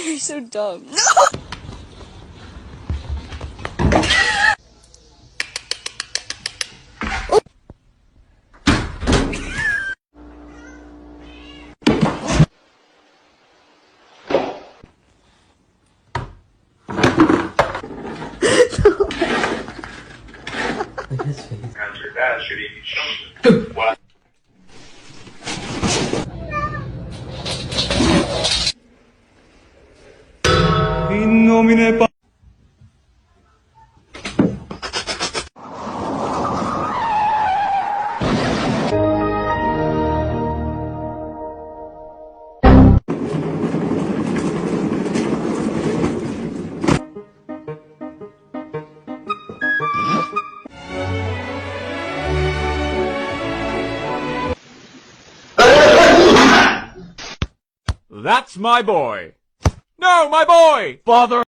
You're so dumb. No! Look at his face. Your dad should eat something. What? In nomine Pa- That's my boy. No, my boy! Father!